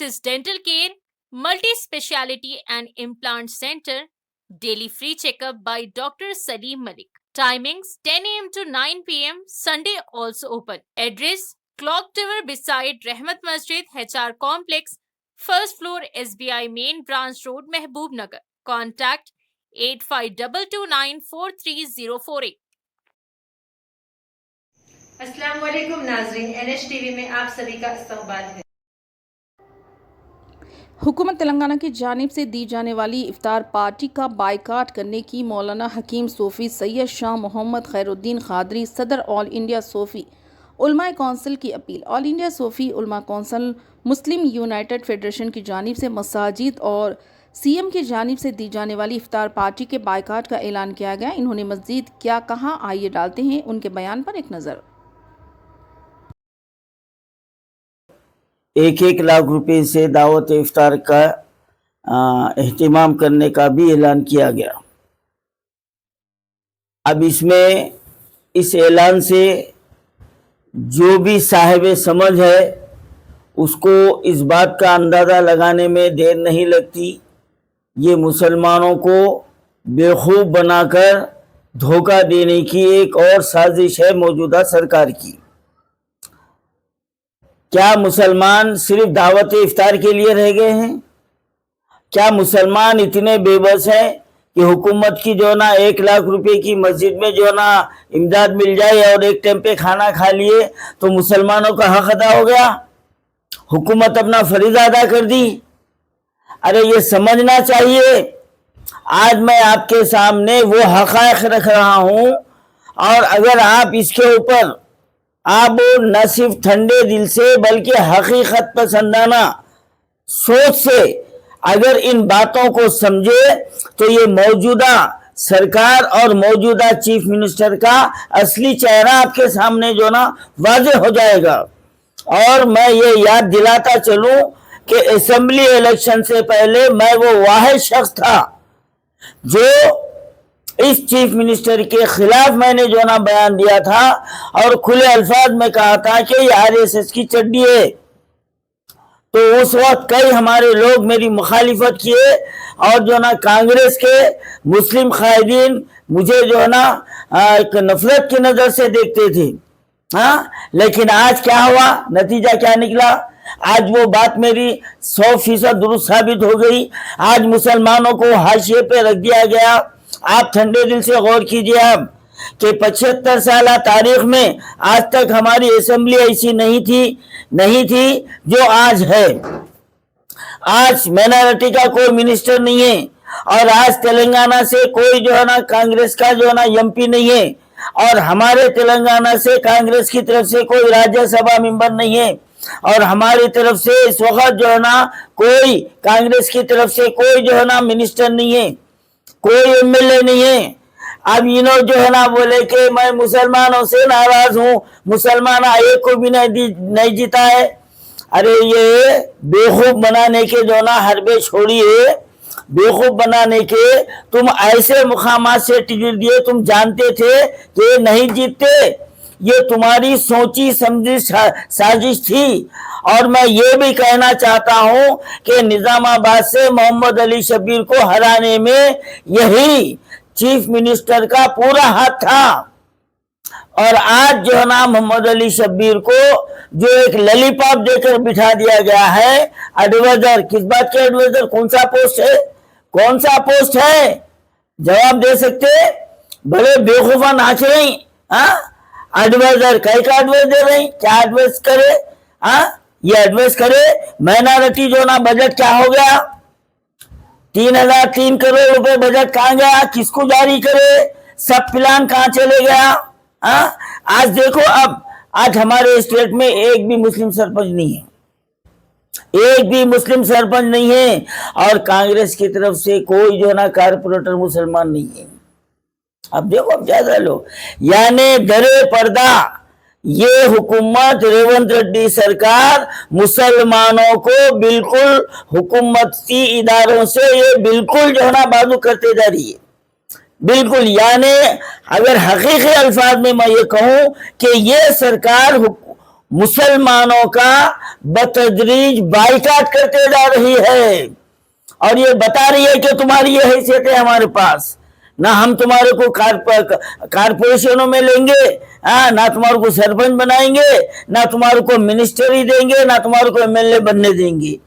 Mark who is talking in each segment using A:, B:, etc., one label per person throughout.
A: Oasis Dental Care, Multi-Speciality and Implant Center, daily free checkup by Dr. Salim Malik. Timings 10 a.m. to 9 p.m. Sunday also open. Address Clock Tower beside Rahmat Masjid, HR Complex, first floor, SBI Main Branch Road, Mehboob Nagar. Contact 8522943048.
B: अस्सलाम वालेकुम नाज़रीन, NH TV में आप सभी का इस्तकबाल है।
C: हुकूमत तेलंगाना की जानिब से दी जाने वाली इफ्तार पार्टी का बाइकाट करने की मौलाना हकीम सूफ़ी सैयद शाह मोहम्मद खैरुद्दीन क़ादरी सदर ऑल इंडिया सूफ़ी उलमा कौंसिल की अपील। ऑल इंडिया सूफ़ी उलमा कौंसिल मुस्लिम यूनाइटेड फेडरेशन की जानिब से मसाजिद और CM की जानिब से दी जाने वाली इफ्तार पार्टी के बाइकाट का ऐलान किया गया। इन्होंने मज़ीद क्या कहा, आइए डालते हैं उनके बयान पर एक नज़र।
D: 1-1 लाख रुपए से दावत इफ्तार का एहतिमाम करने का भी ऐलान किया गया। अब इसमें इस ऐलान से जो भी साहिब समझ है उसको इस बात का अंदाज़ा लगाने में देर नहीं लगती। ये मुसलमानों को बेवकूफ़ बनाकर धोखा देने की एक और साजिश है मौजूदा सरकार की। क्या मुसलमान सिर्फ दावत इफ्तार के लिए रह गए हैं? क्या मुसलमान इतने बेबस हैं कि हुकूमत की जो ना 1 लाख रुपए की मस्जिद में जो ना इमदाद मिल जाए और एक टाइम पे खाना खा लिए तो मुसलमानों का हक अदा हो गया, हुकूमत अपना फरीज़ा अदा कर दी? अरे ये समझना चाहिए। आज मैं आपके सामने वो हक़ाइक़ रख रहा हूँ और अगर आप इसके ऊपर आप न सिर्फ ठंडे दिल से बल्कि हकीकत पसंदाना सोच से अगर इन बातों को समझे तो ये मौजूदा सरकार और मौजूदा चीफ मिनिस्टर का असली चेहरा आपके सामने जो ना वाज़ेह हो जाएगा। और मैं ये याद दिलाता चलूं कि असेंबली इलेक्शन से पहले मैं वो वाहिद शख्स था जो इस चीफ मिनिस्टर के खिलाफ मैंने जो ना बयान दिया था और खुले अल्फाज में कहा था कि ये RSS की चड्डी है। तो उस वक्त कई हमारे लोग मेरी मुखालिफत किए और जो ना कांग्रेस के मुस्लिम कायदीन मुझे जो ना एक नफरत की नज़र से देखते थे। हाँ, लेकिन आज क्या हुआ, नतीजा क्या निकला? आज वो बात मेरी 100% दुरुस्त साबित हो गई। आज मुसलमानों को हाशिए पे रख दिया गया। आप ठंडे दिल से गौर कीजिए अब कि 75 साल तारीख में आज तक हमारी असेंबली ऐसी नहीं थी जो आज है। आज माइनॉरिटी का कोई मिनिस्टर नहीं है और आज तेलंगाना से कोई जो है ना कांग्रेस का जो है ना MP नहीं है और हमारे तेलंगाना से कांग्रेस की तरफ से कोई राज्यसभा मेंबर नहीं है और हमारी तरफ से इस वक्त जो है ना कोई कांग्रेस की तरफ से कोई जो है ना मिनिस्टर नहीं है, कोई MLA नहीं है। अब इन्हों जो है ना बोले कि मैं मुसलमानों से नाराज हूँ, मुसलमान एक को भी नहीं जीता है। अरे ये बेवकूफ बनाने के जो ना हरबे छोड़िए, बेवकूफ बनाने के तुम ऐसे मुकामात से टिकट दिए, तुम जानते थे कि नहीं जीतते। ये तुम्हारी सोची समझी साजिश थी। और मैं ये भी कहना चाहता हूँ कि निजामाबाद से मोहम्मद अली शब्बीर को हराने में यही चीफ मिनिस्टर का पूरा हाथ था। और आज जो है ना मोहम्मद अली शब्बीर को जो एक ललीपॉप देकर बिठा दिया गया है एडवाइजर, किस बात के एडवाइजर, कौन सा पोस्ट है? जवाब दे सकते? बड़े बेवकूफा नाच रही। एडवाइजर कई का एडवाइजर रही, क्या एडवाइस करे? ये एडवाइस करे माइनॉरिटी जो ना बजट क्या हो गया? 3 करोड़ रुपए बजट कहाँ गया? किसको जारी करे? सब प्लान कहाँ चले गया? आज देखो, अब आज हमारे स्टेट में एक भी मुस्लिम सरपंच नहीं है, एक भी मुस्लिम सरपंच नहीं है और कांग्रेस की तरफ से कोई जो ना कारपोरेटर मुसलमान नहीं है। अब देखो, अब ज्यादा लोग यानी दरे पर्दा ये हुकूमत रेवंत रेड्डी सरकार मुसलमानों को बिल्कुल हुकूमती इदारों से ये बिल्कुल जो है ना बाजू करते जा रही है, बिल्कुल। यानी अगर हकीकी अल्फाज में मैं ये कहूँ कि ये सरकार मुसलमानों का बतदरीज बाइकाट करते जा रही है और ये बता रही है कि तुम्हारी ये हैसियत है हमारे पास, ना हम तुम्हारे को कारपोरेशनों में लेंगे, ना तुम्हारे को सरपंच बनाएंगे, ना तुम्हारे को मिनिस्टरी देंगे, ना तुम्हारे को एमएलए बनने देंगे।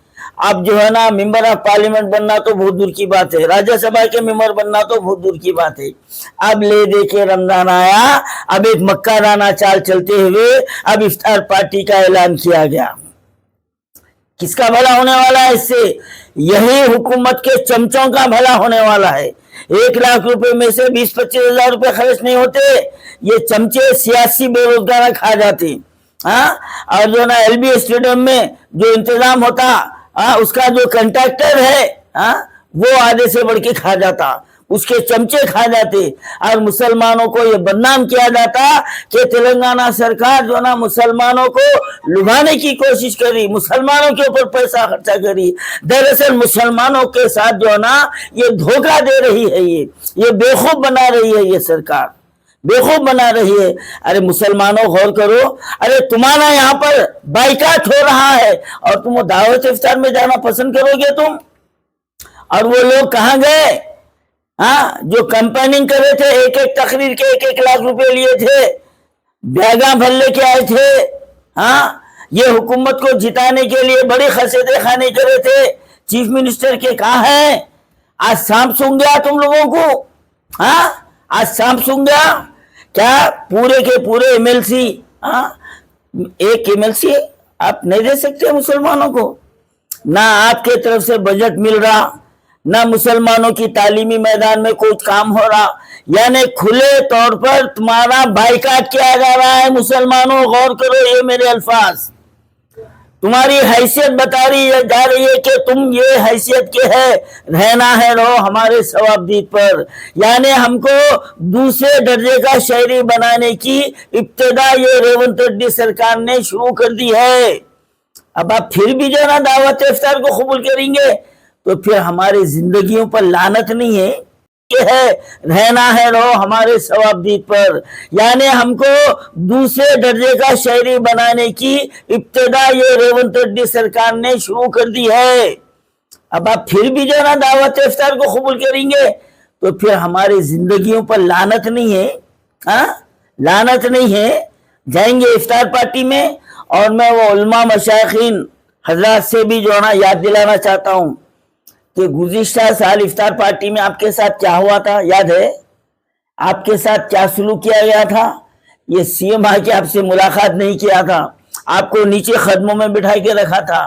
D: अब जो है ना मेंबर ऑफ पार्लियामेंट बनना तो बहुत दूर की बात है, राज्यसभा के मेंबर बनना तो बहुत दूर की बात है। अब ले दे के रमजान आया, अब एक मक्काराना चाल चलते हुए अब इफ्तार पार्टी का ऐलान किया गया। किसका भला होने वाला है इससे? यही हुकूमत के चमचों का भला होने वाला है। 1 लाख रुपए में से 20-25 हजार रुपए खर्च नहीं होते, ये चमचे सियासी बेरोजगार खा जाते। और जो ना एलबी स्टेडियम में जो इंतजाम होता, उसका जो कंट्रैक्टर है, वो आधे से बढ़ के खा जाता, उसके चमचे खा जाते। और मुसलमानों को ये बदनाम किया जाता कि तेलंगाना सरकार जो ना मुसलमानों को लुभाने की कोशिश करी, मुसलमानों के ऊपर पैसा खर्चा करी। दरअसल मुसलमानों के साथ जो ना ये धोखा दे रही है, ये बेवकूफ बना रही है, ये सरकार बेवकूफ बना रही है। अरे मुसलमानों गौर करो, अरे तुम्हारा यहाँ पर बाइकाट हो रहा है और तुम दावत इफ्तार में जाना पसंद करोगे तुम? और वो लोग कहाँ गए? जो कैंपेनिंग कर रहे थे, एक एक तकरीर के 1-1 लाख रुपए लिए थे, बैगा भर लेके आए थे। ये हुकूमत को जिताने के लिए बड़ी खसेदे खाने कर रहे थे। चीफ मिनिस्टर के कहा है? आज सांप सूंघ गया तुम लोगों को? आज सांप सूंघ गया क्या? पूरे के पूरे एमएलसी, एक एमएलसी आप नहीं दे सकते मुसलमानों को? ना आपके तरफ से बजट मिल रहा, ना मुसलमानों की तालीमी मैदान में कुछ काम हो रहा, यानी खुले तौर पर तुम्हारा बाइकाट किया जा रहा है। मुसलमानों गौर करो, ये मेरे अल्फाज, तुम्हारी हैसियत बता रही है जा रही है कि तुम ये हैसियत के है, रहना है रहो हमारे सवाबदीद पर, यानी हमको दूसरे दर्जे का शहरी बनाने की इब्तिदा ये रेवंत रेड्डी सरकार ने शुरू कर दी है। अब आप फिर भी जो ना दावत इफ्तार को कबूल करेंगे तो फिर हमारी जिंदगियों पर लानत नहीं है, ये है रहना है रहो हमारे सवाबदीद पर, यानी हमको दूसरे दर्जे का शहरी बनाने की इब्तिदा ये रेवंत रेड्डी सरकार ने शुरू कर दी है। अब आप फिर भी जो ना दावत इफ्तार को कबूल करेंगे तो फिर हमारी जिंदगियों पर लानत नहीं है, लानत नहीं है। जाएंगे इफ्तार पार्टी में, और मैं वो उलमा मशाइखीन हजरात से भी जो ना याद दिलाना चाहता हूँ कि गुज़िश्ता साल इफ्तार पार्टी में आपके साथ क्या हुआ था, याद है? आपके साथ क्या सुलूक किया गया था? ये सीएम आके आपसे मुलाकात नहीं किया था, आपको नीचे खदमों में बिठा के रखा था,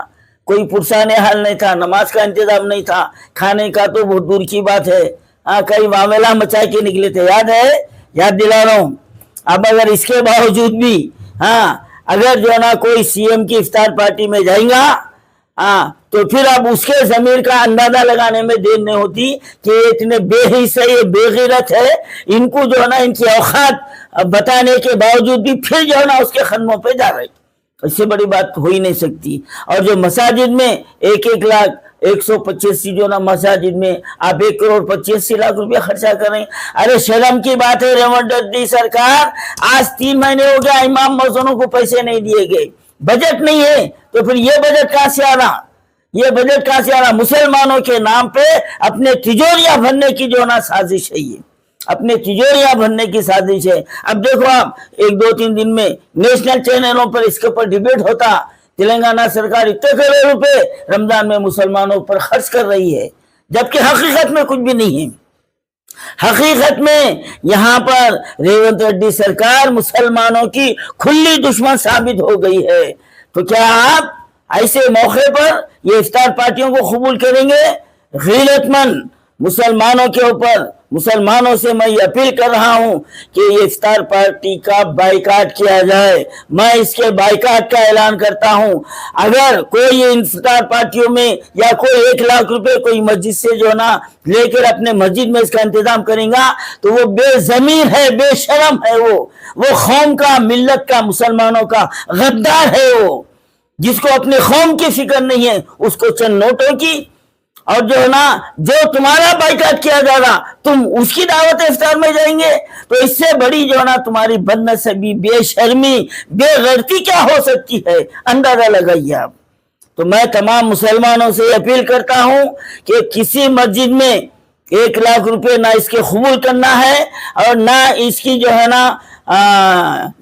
D: कोई पुरसाने हाल नहीं था, नमाज का इंतजाम नहीं था, खाने का तो बहुत दूर की बात है। कई मामला मचा के निकले थे, याद है? याद दिला रहा हूँ। अब अगर इसके बावजूद भी अगर जो ना कोई सीएम की इफ्तार पार्टी में जाएगा, तो फिर अब उसके जमीर का अंदाजा लगाने में देर नहीं होती कि इतने बेहिस है, ये बेगैरत है, इनको जो है ना इनकी औकात बताने के बावजूद भी फिर जो है ना उसके खदमों पे जा रहे। इससे बड़ी बात हो ही नहीं सकती। और जो मसाजिद में 1-1 लाख 185 जो ना मसाजिद में आप 1,85 लाख रुपया खर्चा करें, अरे शर्म की बात है रेवंत रेड्डी सरकार। आज 3 महीने हो गया इमाम मौजूनों को पैसे नहीं दिए गए, बजट नहीं है, तो फिर ये बजट कहां से आ रहा? ये बजट कहां से आ रहा? मुसलमानों के नाम पे अपने तिजोरियां भरने की जो ना साजिश है, ये अपने तिजोरियां भरने की साजिश है। अब देखो आप 1-2-3 दिन में नेशनल चैनलों पर इसके ऊपर डिबेट होता, तेलंगाना सरकार इतने करोड़ रुपए रमजान में मुसलमानों पर खर्च कर रही है, जबकि हकीकत में कुछ भी नहीं है। हकीकत में यहाँ पर रेवंत रेड्डी सरकार मुसलमानों की खुली दुश्मन साबित हो गई है। तो क्या आप ऐसे मौके पर ये इफ्तार पार्टियों को कबूल करेंगे? गैरतमंद मुसलमानों के ऊपर, मुसलमानों से मैं ये अपील कर रहा हूं कि ये इफ्तार पार्टी का बाइकाट किया जाए। मैं इसके बाइकाट का ऐलान करता हूं। अगर कोई इफ्तार पार्टियों में या कोई 1 लाख रुपए कोई मस्जिद से जो ना लेकर अपने मस्जिद में इसका इंतजाम करेगा तो वो बेजमीर है, बेशरम है, वो कौम का, मिल्लत का, मुसलमानों का गद्दार है। वो जिसको अपने कौम की फिक्र नहीं है, उसको चंद नोटों की اور جو ہے نا جو تمہارا بائیکاٹ کیا جائے گا تم اس کی دعوت افطار میں جائیں گے، تو اس سے بڑی جو ہے نا تمہاری بدنصیبی، بے شرمی، بے غیرتی کیا ہو سکتی ہے، اندازہ لگائیے آپ۔ تو میں تمام مسلمانوں سے اپیل کرتا ہوں کہ کسی مسجد میں 1 لاکھ روپے نہ اس کے قبول کرنا ہے، اور نہ اس کی جو ہے نا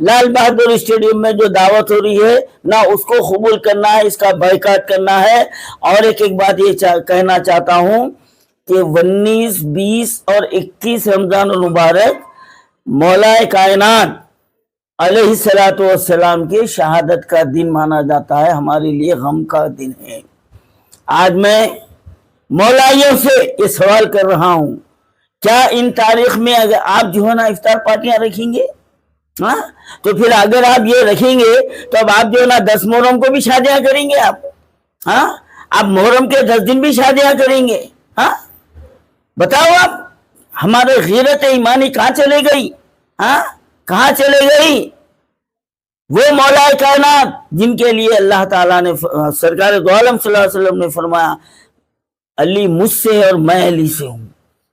D: لال بہادر اسٹیڈیم میں جو دعوت ہو رہی ہے نہ اس کو قبول کرنا ہے، اس کا بائیکاٹ کرنا ہے۔ اور ایک بات یہ کہنا چاہتا ہوں کہ 19، 20 اور 21 رمضان المبارک مولا کائنات علیہ الصلوۃ والسلام کی شہادت کا دن مانا جاتا ہے، ہمارے لیے غم کا دن ہے۔ آج میں مولائیوں سے یہ سوال کر رہا ہوں، کیا ان تاریخ میں اگر آپ جو ہے نا افطار پارٹیاں رکھیں گے؟ ہاں تو پھر اگر آپ یہ رکھیں گے تو اب آپ جو ہے نا 10 محرم کو بھی شادیاں کریں گے آپ؟ ہاں آپ محرم کے 10 دن بھی شادیاں کریں گے؟ ہاں بتاؤ آپ، ہمارے غیرت ایمانی کہاں چلے گئی؟ ہاں کہاں چلے گئی؟ وہ مولا کائنات جن کے لیے اللہ تعالیٰ نے، سرکار دو عالم صلی اللہ علیہ وسلم نے فرمایا علی مجھ سے اور میں علی سے ہوں،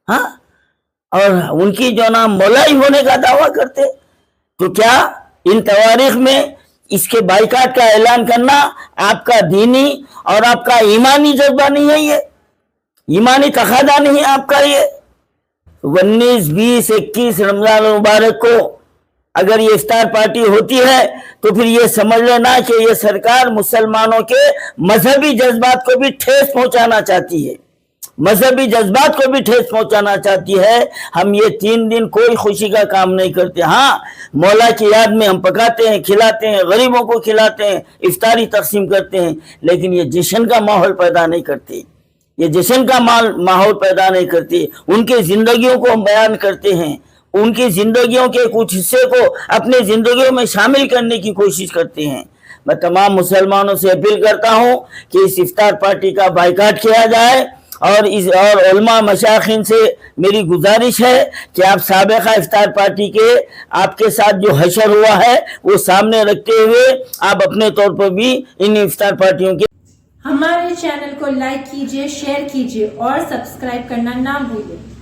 D: ہاں اور ان کی جو نا مولائی ہونے کا دعویٰ کرتے، تو کیا ان تواریخ میں اس کے بائیکاٹ کا اعلان کرنا آپ کا دینی اور آپ کا ایمانی جذبہ نہیں ہے؟ یہ ایمانی تقاضا نہیں ہے آپ کا؟ یہ 19، 20، 21 رمضان المبارک کو اگر یہ افطار پارٹی ہوتی ہے تو پھر یہ سمجھ لینا کہ یہ سرکار مسلمانوں کے مذہبی جذبات کو بھی ٹھیس پہنچانا چاہتی ہے، مذہبی جذبات کو بھی ٹھیس پہنچانا چاہتی ہے۔ ہم یہ 3 دن کوئی خوشی کا کام نہیں کرتے، ہاں مولا کی یاد میں ہم پکاتے ہیں، کھلاتے ہیں، غریبوں کو کھلاتے ہیں، افطاری تقسیم کرتے ہیں، لیکن یہ جشن کا ماحول پیدا نہیں کرتے، یہ جشن کا ماحول پیدا نہیں کرتے۔ ان کی زندگیوں کو ہم بیان کرتے ہیں، ان کی زندگیوں کے کچھ حصے کو اپنی زندگیوں میں شامل کرنے کی کوشش کرتے ہیں۔ میں تمام مسلمانوں سے اپیل کرتا ہوں کہ اس افطار پارٹی کا بائیکاٹ کیا جائے، اور علماء مشائخین سے میری گزارش ہے کہ آپ سابقہ افطار پارٹی کے آپ کے ساتھ جو حشر ہوا ہے وہ سامنے رکھتے ہوئے آپ اپنے طور پر بھی ان افطار پارٹیوں کے
E: ہمارے چینل کو لائک کیجیے، شیئر کیجیے اور سبسکرائب کرنا نہ بھولیں۔